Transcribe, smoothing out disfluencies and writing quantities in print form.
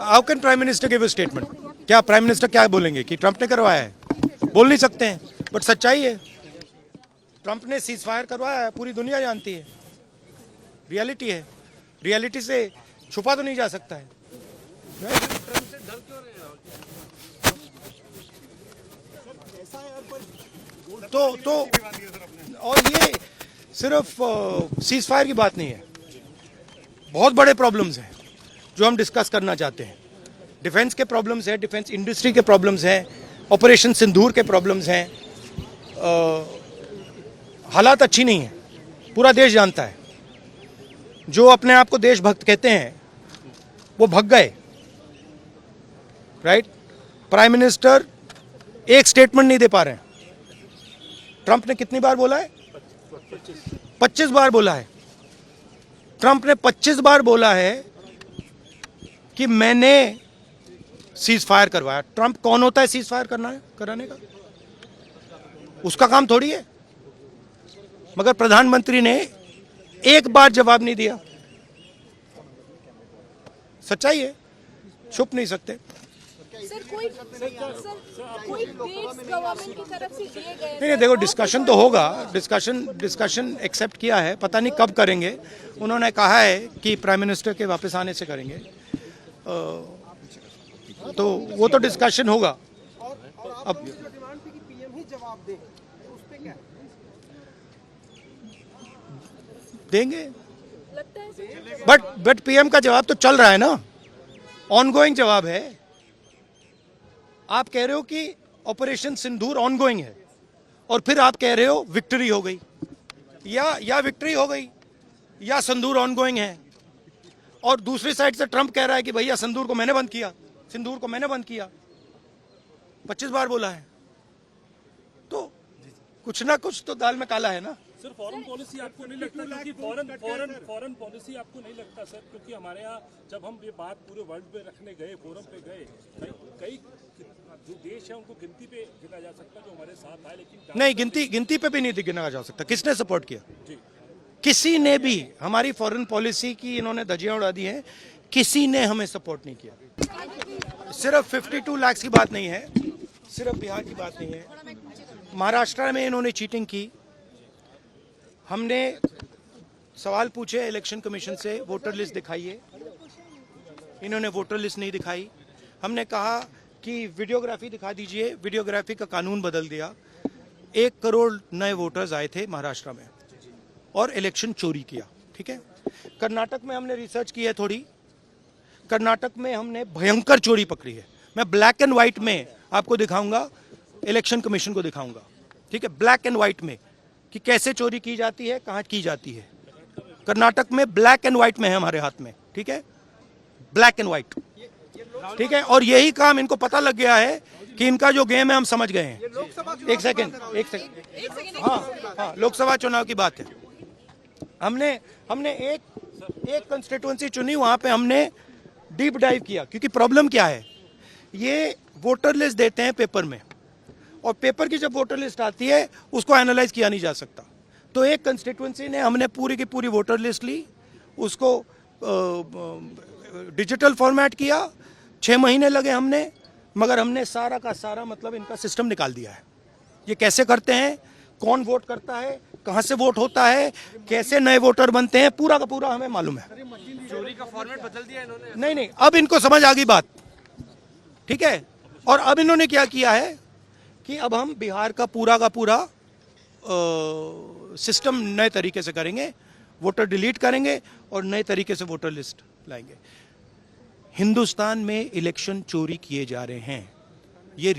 How can prime minister give a statement? क्या prime minister क्या बोलेंगे कि ट्रंप ने करवाया है? बोल नहीं सकते हैं, बट सच्चाई है, ट्रंप ने सीज फायर करवाया है, पूरी दुनिया जानती है, रियलिटी है, रियलिटी से छुपा तो नहीं जा सकता है। तो और ये सिर्फ सीज फायर की बात नहीं है, बहुत बड़े प्रॉब्लम्स हैं जो हम डिस्कस करना चाहते हैं। डिफेंस के प्रॉब्लम्स हैं, डिफेंस इंडस्ट्री के प्रॉब्लम्स हैं, ऑपरेशन सिंदूर के प्रॉब्लम्स हैं। हालात अच्छी नहीं है, पूरा देश जानता है। जो अपने आप को देशभक्त कहते हैं वो भग गए, राइट? प्राइम मिनिस्टर एक स्टेटमेंट नहीं दे पा रहे हैं। ट्रंप ने कितनी बार बोला है? 25 बार बोला है। ट्रंप ने 25 बार बोला है कि मैंने सीज फायर करवाया। ट्रंप कौन होता है सीज फायर कराने का? उसका काम थोड़ी है। मगर प्रधानमंत्री ने एक बार जवाब नहीं दिया। सच्चाई है, छुप नहीं सकते। सर, कोई डेट्स गवर्नमेंट की तरफ से दिए गए? नहीं, देखो, डिस्कशन तो होगा, डिस्कशन एक्सेप्ट किया है, पता नहीं कब करेंगे। उन्होंने कहा है कि प्राइम मिनिस्टर के वापस आने से करेंगे, तो वो तो डिस्कशन होगा। अब देंगे, बट पीएम का जवाब तो चल रहा है ना, ऑनगोइंग जवाब है। आप कह रहे हो कि ऑपरेशन सिंदूर ऑनगोइंग है और फिर आप कह रहे हो विक्ट्री हो गई, या विक्ट्री हो गई या सिंदूर ऑनगोइंग है। और दूसरी साइड से ट्रंप कह रहा है कि भैया सिंदूर को मैंने बंद किया, सिंदूर को मैंने बंद किया। 25 बार बोला है, तो कुछ ना कुछ तो दाल में काला है ना। सर, फॉरेन पॉलिसी आपको नहीं लगता, क्योंकि फॉरेन पॉलिसी आपको नहीं लगता सर, क्योंकि हमारे यहाँ जब हम ये बात पूरे वर्ल्ड में रखने गए, फोरम पे गए, कई जो देश है उनको गिनती पे गिना जा सकता है जो हमारे साथ आए, लेकिन नहीं, गिनती पे भी नहीं गिना जा सकता। किसने सपोर्ट किया? किसी ने भी। हमारी फॉरेन पॉलिसी की इन्होंने धज्जियां उड़ा दी हैं, किसी ने हमें सपोर्ट नहीं किया। सिर्फ 52 लाख की बात नहीं है, सिर्फ बिहार की बात नहीं है, महाराष्ट्र में इन्होंने चीटिंग की। हमने सवाल पूछे इलेक्शन कमीशन से, वोटर लिस्ट दिखाइए, इन्होंने वोटर लिस्ट नहीं दिखाई। हमने कहा कि वीडियोग्राफी दिखा दीजिए, वीडियोग्राफी का कानून बदल दिया। 1 करोड़ नए वोटर्स आए थे महाराष्ट्र में और इलेक्शन चोरी किया, ठीक है। कर्नाटक में हमने रिसर्च की है थोड़ी, कर्नाटक में हमने भयंकर चोरी पकड़ी है। मैं ब्लैक एंड व्हाइट में आपको दिखाऊंगा, इलेक्शन कमीशन को दिखाऊंगा, ठीक है, ब्लैक एंड व्हाइट में कि कैसे चोरी की जाती है, कहां की जाती है। कर्नाटक में ब्लैक एंड व्हाइट में है हमारे हाथ में, ठीक है, ब्लैक एंड व्हाइट, ठीक है। और यही काम इनको पता लग गया है कि इनका जो गेम है हम समझ गए हैं। एक सेकंड, हाँ, लोकसभा चुनाव की बात है। हमने एक कंस्टिट्यूएंसी चुनी, वहां पे हमने डीप डाइव किया, क्योंकि प्रॉब्लम क्या है, ये वोटर लिस्ट देते हैं पेपर में, और पेपर की जब वोटर लिस्ट आती है उसको एनालाइज किया नहीं जा सकता। तो एक कंस्टिट्यूएंसी ने हमने पूरी की पूरी वोटर लिस्ट ली, उसको डिजिटल फॉर्मेट किया, 6 महीने लगे हमने, मगर हमने सारा का सारा मतलब इनका सिस्टम निकाल दिया है। ये कैसे करते हैं, कौन वोट करता है, कहां से वोट होता है, कैसे नए वोटर बनते हैं, पूरा का पूरा हमें मालूम है। चोरी का फॉर्मेट बदल दिया इन्होंने। नहीं, अब इनको समझ आ गई बात, ठीक है। और अब इन्होंने क्या किया है कि अब हम बिहार का पूरा सिस्टम नए तरीके से करेंगे, वोटर डिलीट करेंगे और नए तरीके से वोटर लिस्ट लाएंगे। हिंदुस्तान में इलेक्शन चोरी किए जा रहे हैं।